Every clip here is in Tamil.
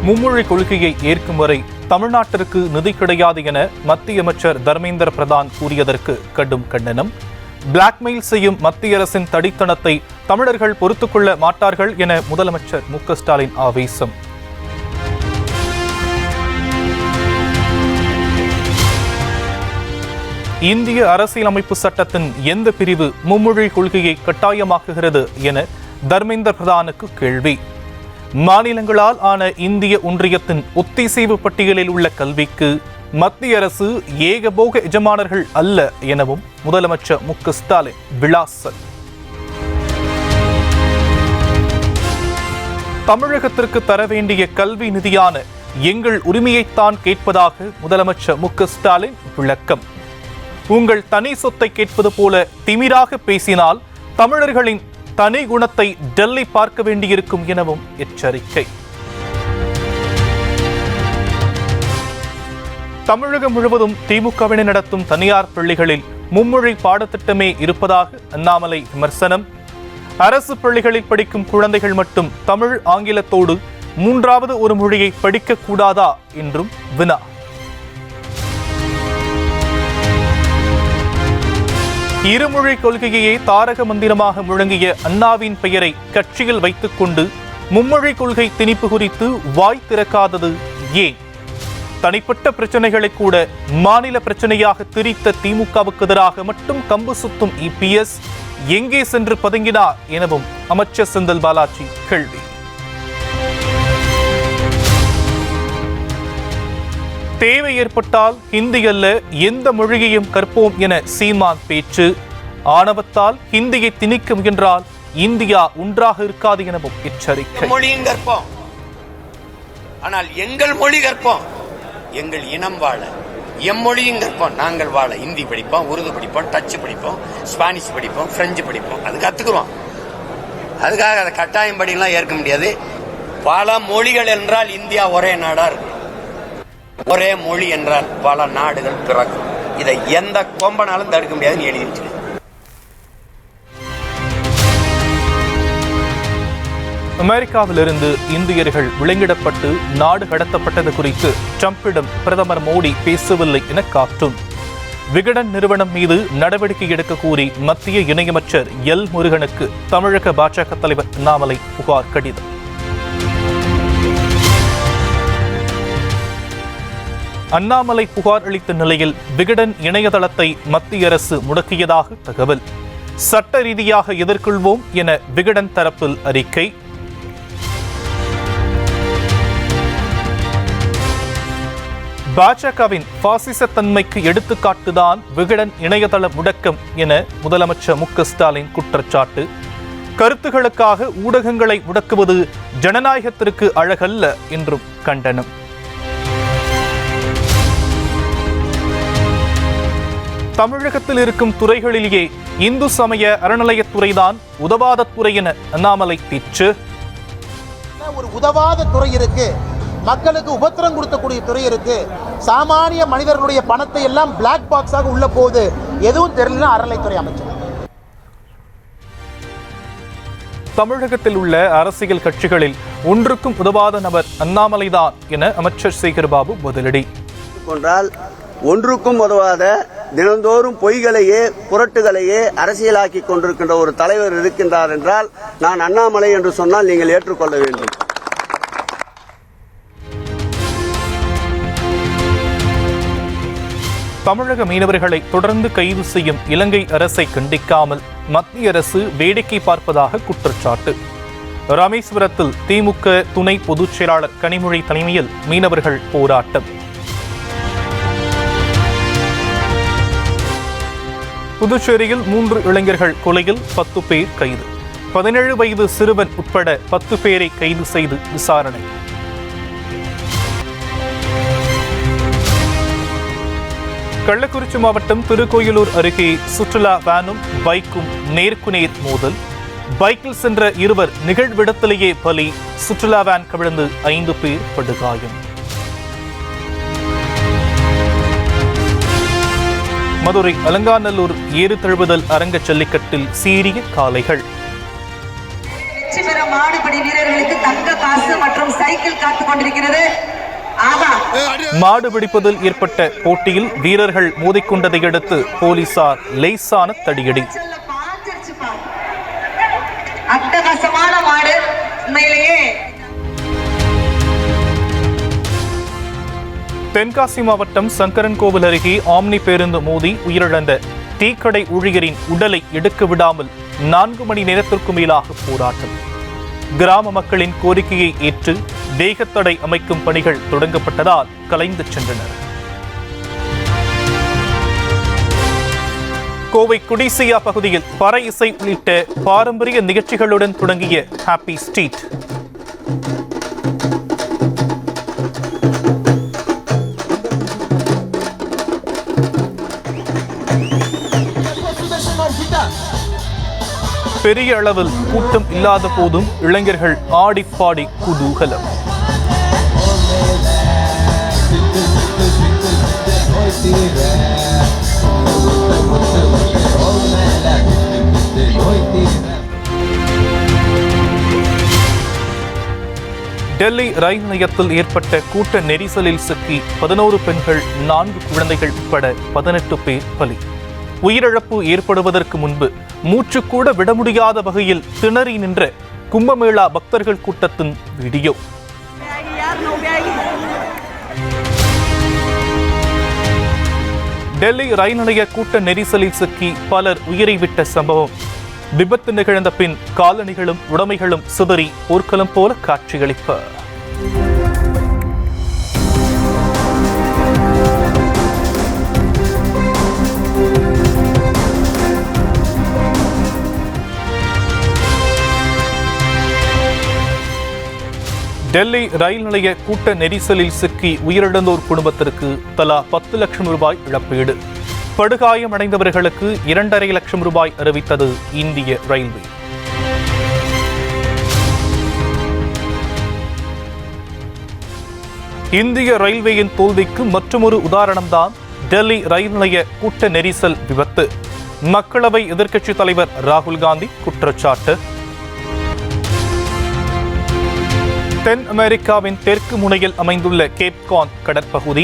மும்மொழி கொள்கையை ஏற்கும் வரை தமிழ்நாட்டிற்கு நிதி கிடையாது என மத்திய அமைச்சர் தர்மேந்திர பிரதான் கூறியதற்கு கடும் கண்டனம். பிளாக்மெயில் செய்யும் மத்திய அரசின் தடித்தனத்தை தமிழர்கள் பொறுத்துக்கொள்ள மாட்டார்கள் என முதலமைச்சர் மு.க.ஸ்டாலின் ஆவேசம். இந்திய அரசியலமைப்பு சட்டத்தின் எந்த பிரிவு மும்மொழி கொள்கையை கட்டாயமாக்குகிறது என தர்மேந்திர பிரதானுக்கு கேள்வி. மாநிலங்களால் ஆன இந்திய ஒன்றியத்தின் ஒத்திசைவு பட்டியலில் உள்ள கல்விக்கு மத்திய அரசு ஏகபோக எஜமானர்கள் அல்ல எனவும் முதலமைச்சர் மு.க.ஸ்டாலின் விளாசல். தமிழகத்திற்கு தர வேண்டிய கல்வி நிதியான எங்கள் உரிமையைத்தான் கேட்பதாக முதலமைச்சர் மு.க.ஸ்டாலின் விளக்கம். உங்கள் தனி சொத்தை கேட்பது போல திமிராக பேசினால் தமிழர்களின் தனி குணத்தை டெல்லி பார்க்க வேண்டியிருக்கும் எனவும் எச்சரிக்கை. தமிழகம் முழுவதும் திமுகவினர் நடத்தும் தனியார் பள்ளிகளில் மும்மொழி பாடத்திட்டமே இருப்பதாக அண்ணாமலை விமர்சனம். அரசு பள்ளிகளில் படிக்கும் குழந்தைகள் மட்டும் தமிழ் ஆங்கிலத்தோடு மூன்றாவது ஒரு மொழியை படிக்கக்கூடாதா என்றும் வினா. இருமொழி கொள்கையை தாரக மந்திரமாக முழங்கிய அண்ணாவின் பெயரை கட்சியில் வைத்துக் கொண்டு மும்மொழி கொள்கை திணிப்பு குறித்து வாய் திறக்காதது ஏன்? தனிப்பட்ட பிரச்சனைகளை கூட மாநில பிரச்சனையாக திரித்த திமுகவுக்கு எதிராக மட்டும் கம்பு சுத்தும் இபிஎஸ் எங்கே சென்று பதுங்கினார் எனவும் அமைச்சர் செந்தில் பாலாஜி கேள்வி. தேவை ஏற்பட்டால் ஹிந்தி அல்ல எந்த மொழியையும் கற்போம் என சீமான் பேச்சு. ஆணவத்தால் ஹிந்தியை திணிக்க முயன்றால் இந்தியா ஒன்றாக இருக்காது எனவும் எச்சரிக்கை. மொழியும் கற்போம், ஆனால் எங்கள் மொழி கற்போம். எங்கள் இனம் வாழ எம்மொழியும் கற்போம். நாங்கள் வாழ ஹிந்தி படிப்போம், உருது படிப்போம், டச்சு படிப்போம், ஸ்பானிஷ் படிப்போம், பிரெஞ்சு படிப்போம். அது கத்துக்கிறோம். அதுக்காக அதை கட்டாயம் படிலாம் ஏற்க முடியாது. பல மொழிகள் என்றால் இந்தியா ஒரே நாடா இருக்கு. ஒரே மொழி என்றால் பல நாடுகள் பிறக்கும். இதை எந்த கொம்பனாலும் தடுக்க முடியாதுன்னு எழுதி வச்சு. அமெரிக்காவிலிருந்து இந்தியர்கள் விலங்கிடப்பட்டு நாடு கடத்தப்பட்டது குறித்து ட்ரம்பிடம் பிரதமர் மோடி பேசவில்லை என காட்டும். விகடன் நிறுவனம் மீது நடவடிக்கை எடுக்க கோரி மத்திய இணையமைச்சர் எல் முருகனுக்கு தமிழக பாஜக தலைவர் அண்ணாமலை புகார் கடிதம். அண்ணாமலை புகார் அளித்த நிலையில் விகடன் இணையதளத்தை மத்திய அரசு முடக்கியதாக தகவல். சட்ட ரீதியாக எதிர்கொள்வோம் என விகடன் தரப்பில் அறிக்கை. பாஜகவின் பாசிசத்தன்மைக்கு எடுத்துக்காட்டுதான் விகடன் இணையதள முடக்கம் என முதலமைச்சர் மு.க.ஸ்டாலின் குற்றச்சாட்டு. கருத்துகளுக்காக ஊடகங்களை முடக்குவது ஜனநாயகத்திற்கு அழகல்ல என்றும் கண்டனம். தமிழகத்தில் இருக்கும் துறைகளிலேயே இந்து சமய அறநிலையத்துறைதான் உதவாத துறை என அண்ணாமலை பேச்சு. ஒரு உதவாத துறை இருக்கு, மக்களுக்கு உபத்திரம் கொடுக்கக்கூடிய துறை இருக்கு. சாமானிய மனிதர்களுடைய பணத்தை எல்லாம் பிளாக் பாக்ஸாக உள்ள போகுது, எதுவும் தெரியல அறநிலைத்துறை அமைச்சர். தமிழகத்தில் உள்ள அரசியல் கட்சிகளில் ஒன்றுக்கும் உதவாத நபர் அண்ணாமலைதான் என அமைச்சர் சேகர்பாபு பதிலடி. ஒன்றுக்கும் உதவாத தினந்தோறும் பொய்களையே புரட்டுகளையே அரசியலாக்கி கொண்டிருக்கின்ற ஒரு தலைவர் இருக்கின்றார் என்றால் நான் அண்ணாமலை என்று சொன்னால் நீங்கள் ஏற்றுக்கொள்ள வேண்டும். தமிழக மீனவர்களை தொடர்ந்து கைது செய்யும் இலங்கை அரசை கண்டிக்காமல் மத்திய அரசு வேடிக்கை பார்ப்பதாக குற்றச்சாட்டு. ராமேஸ்வரத்தில் திமுக துணை பொதுச் செயலாளர் கனிமொழி தலைமையில் மீனவர்கள் போராட்டம். புதுச்சேரியில் 3 இளைஞர்கள் கொலையில் 10 பேர் கைது. 17 வயது சிறுவன் உட்பட 10 பேரை கைது செய்து விசாரணை. கள்ளக்குறிச்சி மாவட்டம் திருக்கோயிலூர் அருகே சுற்றுலா வேனும் பைக்கும் நேருக்கு நேர் மோதல். பைக்கில் சென்ற இருவர் நிகழ்விடத்திலேயே பலி. சுற்றுலா வேன் கவிழ்ந்து 5 பேர் படுகாயம். மதுரை அலங்காநல்லூர் ஏறு தழுவுதல் அரங்க ஜல்லிக்கட்டில் சீரிய காளைகள். வெற்றி பெற மாடுபிடி வீரர்களுக்கு தங்க காசு மற்றும் சைக்கிள் காத்து கொண்டிருக்கிறது. மாடு பிடிப்பதில் ஏற்பட்ட போட்டியில் வீரர்கள் மோதிக்கொண்டதை அடுத்து போலீசார் லேசான தடியடி. அட்டகாசமான மாடு உண்மையிலேயே. தென்காசி மாவட்டம் சங்கரன்கோவில் அருகே ஆம்னி பேருந்து மோதி உயிரிழந்த டீக்கடை ஊழியரின் உடலை எடுக்க விடாமல் 4 மணி நேரத்திற்கு மேலாக போராட்டம். கிராம மக்களின் கோரிக்கையை ஏற்று தேகத்தடை அமைக்கும் பணிகள் தொடங்கப்பட்டதால் கலைந்து சென்றனர். கோவை குடிசையா பகுதியில் பறை இசை உள்ளிட்ட பாரம்பரிய நிகழ்ச்சிகளுடன் தொடங்கிய ஹாப்பி ஸ்ட்ரீட். பெரிய அளவில் கூட்டம் இல்லாத போதும் இளைஞர்கள் ஆடிப்பாடி குதூகலம். டெல்லி ரயில் நிலையத்தில் ஏற்பட்ட கூட்ட நெரிசலில் சிக்கி 11 பெண்கள் 4 குழந்தைகள் உட்பட 18 பேர் பலி. உயிரிழப்பு ஏற்படுவதற்கு முன்பு மூச்சு கூட விட முடியாத வகையில் திணறி நின்ற கும்பமேளா பக்தர்கள் கூட்டத்தின் வீடியோ. டெல்லி ரயில் நிலைய கூட்ட நெரிசலில் சிக்கி பலர் உயிரை விட்ட சம்பவம். விபத்து நிகழ்ந்த பின் காலணிகளும் உடைமைகளும் சிதறி போர்க்களம் போல காட்சியளிப்பு. டெல்லி ரயில் நிலைய கூட்ட நெரிசலில் சிக்கி உயிரிழந்தோர் குடும்பத்திற்கு தலா 10 லட்சம் ரூபாய் இழப்பீடு. படுகாயமடைந்தவர்களுக்கு 2.5 லட்சம் ரூபாய் அறிவித்தது இந்திய ரயில்வே. இந்திய ரயில்வேயின் தோல்விக்கு மற்றொரு உதாரணம்தான் டெல்லி ரயில் நிலைய கூட்ட நெரிசல் விபத்து. மக்களவை எதிர்க்கட்சித் தலைவர் ராகுல் காந்தி குற்றச்சாட்டு. தென் அமெரிக்காவின் தெற்கு முனையில் அமைந்துள்ள கேப் கான் கடற்பகுதி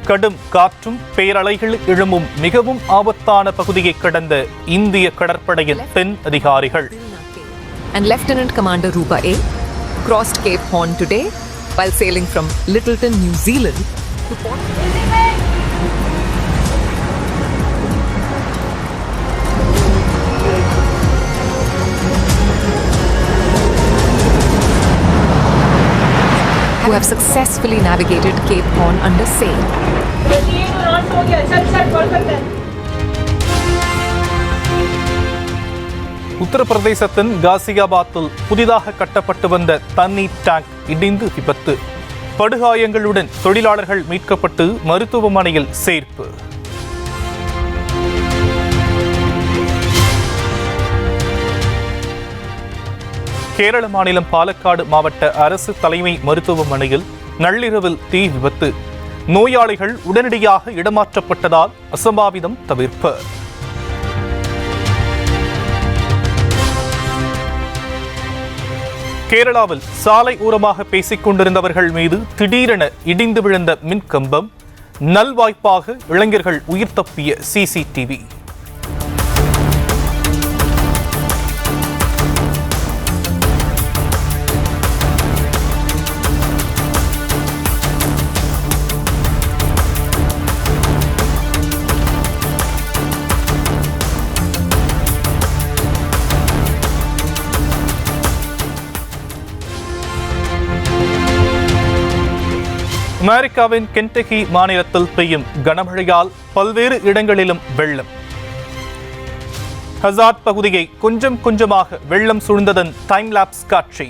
கடும் காற்றும் பேரலைகள் எழும்பும் மிகவும் ஆபத்தான பகுதியை கடந்த இந்திய கடற்படையின் தென் அதிகாரிகள். And Lieutenant Commander Rupa A crossed Cape Horn today while sailing from Littleton, New Zealand to Port. Who have successfully navigated Cape Horn under sail. உத்தரப்பிரதேசத்தின் காசியாபாத்தில் புதிதாக கட்டப்பட்டு வந்த தண்ணீர் டேங்க் இடிந்து விபத்து. படுகாயங்களுடன் தொழிலாளர்கள் மீட்கப்பட்டு மருத்துவமனையில் சேர்ப்பு. கேரள மாநிலம் பாலக்காடு மாவட்ட அரசு தலைமை மருத்துவமனையில் நள்ளிரவில் தீ விபத்து. நோயாளிகள் உடனடியாக இடமாற்றப்பட்டதால் அசம்பாவிதம் தவிர்ப்பு. கேரளாவில் சாலை ஓரமாக பேசிக் கொண்டிருந்தவர்கள் மீது திடீரென இடிந்து விழுந்த மின்கம்பம். நல்வாய்ப்பாக இளைஞர்கள் உயிர் தப்பிய சிசிடிவி. அமெரிக்காவின் கென்டக்கி மாநிலத்தில் பெய்யும் கனமழையால் பல்வேறு இடங்களிலும் வெள்ளம். ஹசார்ட் பகுதியை கொஞ்சம் கொஞ்சமாக வெள்ளம் சூழ்ந்ததன் டைம் லாப்ஸ் காட்சி.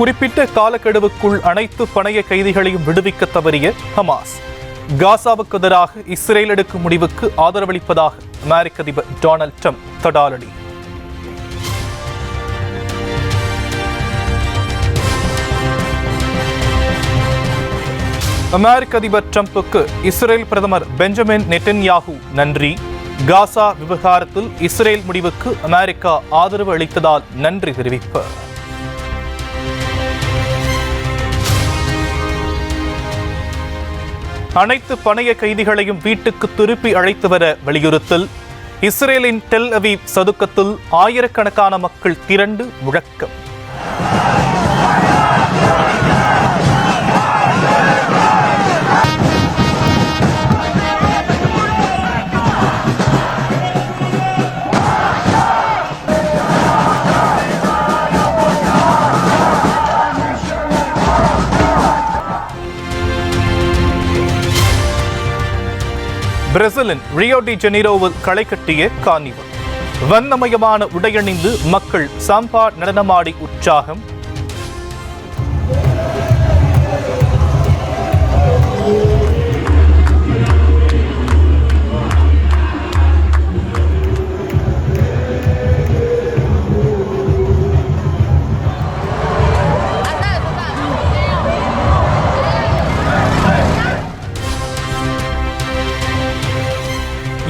குறிப்பிட்ட காலக்கெடுவுக்குள் அனைத்து பணைய கைதிகளையும் விடுவிக்க தவறிய ஹமாஸ் காசாவுக்கு எதிராக இஸ்ரேல் எடுக்கும் முடிவுக்கு ஆதரவளிப்பதாக அமெரிக்க அதிபர் டொனால்ட் ட்ரம்ப் தடாலடி. அமெரிக்க அதிபர் ட்ரம்புக்கு இஸ்ரேல் பிரதமர் பெஞ்சமின் நெட்டன்யாஹூ நன்றி. காசா விவகாரத்தில் இஸ்ரேல் முடிவுக்கு அமெரிக்கா ஆதரவு அளித்ததால் நன்றி தெரிவிப்பு. அனைத்து பணைய கைதிகளையும் வீட்டுக்கு திருப்பி அழைத்து வர வலியுறுத்தல். இஸ்ரேலின் டெல் அவீவ் சதுக்கத்தில் ஆயிரக்கணக்கான மக்கள் திரண்டு முழக்கம். பிரேசிலின் ரியோ டி ஜெனீரோவில் களை கட்டிய கார்னிவல். வண்ணமயமான உடையணிந்து மக்கள் சாம்பா நடனமாடி உற்சாகம்.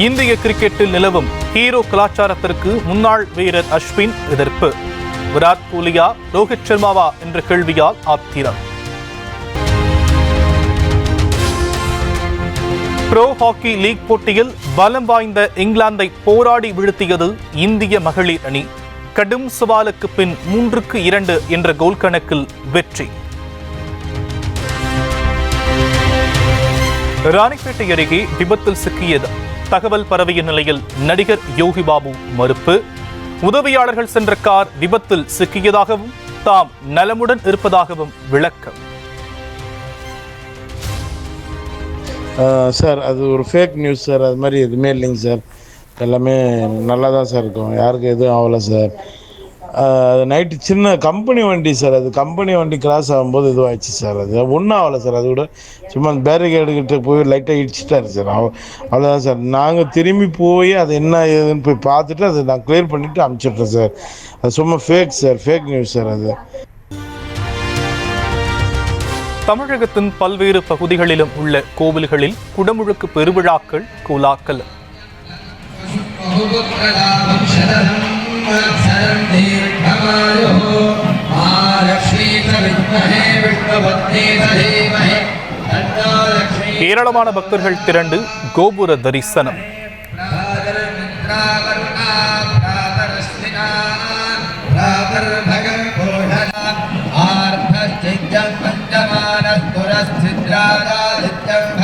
இந்திய கிரிக்கெட்டில் நிலவும் ஹீரோ கலாச்சாரத்திற்கு முன்னாள் வீரர் அஸ்வின் எதிர்ப்பு. விராட் கோலியா ரோஹித் சர்மாவா என்ற கேள்வியால் ஆத்திரம். ப்ரோ ஹாக்கி லீக் போட்டியில் பலம் வாய்ந்த இங்கிலாந்தை போராடி வீழ்த்தியது இந்திய மகளிர் அணி. கடும் சவாலுக்கு பின் 3-2 என்ற கோல் கணக்கில் வெற்றி. ராணிப்பேட்டை அருகே விபத்தில் சிக்கியது தகவல் பரவிய நிலையில் நடிகர் யோகி பாபு மறுப்பு. உதவியாளர்கள் சென்ற கார் விபத்தில் சிக்கியதாகவும் தாம் நலமுடன் இருப்பதாகவும் விளக்கம். சார் அது ஒரு ஃபேக் நியூஸ் சார். அது மாதிரி எதுவுமே இல்லைங்க சார். எல்லாமே நல்லா தான் சார் இருக்கும். யாருக்கும் எதுவும் ஆகலை சார். அது நைட்டு சின்ன கம்பெனி வண்டி சார். அது கம்பெனி வண்டி கிராஸ் ஆகும்போது இதுவாகிடுச்சு சார். அது ஒன்றும் ஆகலை சார். அது கூட சும்மா பேரிகேடுகிட்ட போய் லைட்டாக இடிச்சிட்டாரு சார். அவ்வளோதான் சார். நாங்கள் திரும்பி போய் அது என்ன ஏதுன்னு போய் பார்த்துட்டு அதை நான் கிளியர் பண்ணிவிட்டு அனுப்பிச்சிட்றேன் சார். அது சும்மா fake sir, fake news sir. அது தமிழகத்தின் பல்வேறு பகுதிகளிலும் உள்ள கோவில்களில் குடமுழுக்கு பெருவிழாக்கள் கோலாகலம். ஏராளமான பக்தர்கள் திரண்டு கோபுர தரிசனம். பஞ்சமான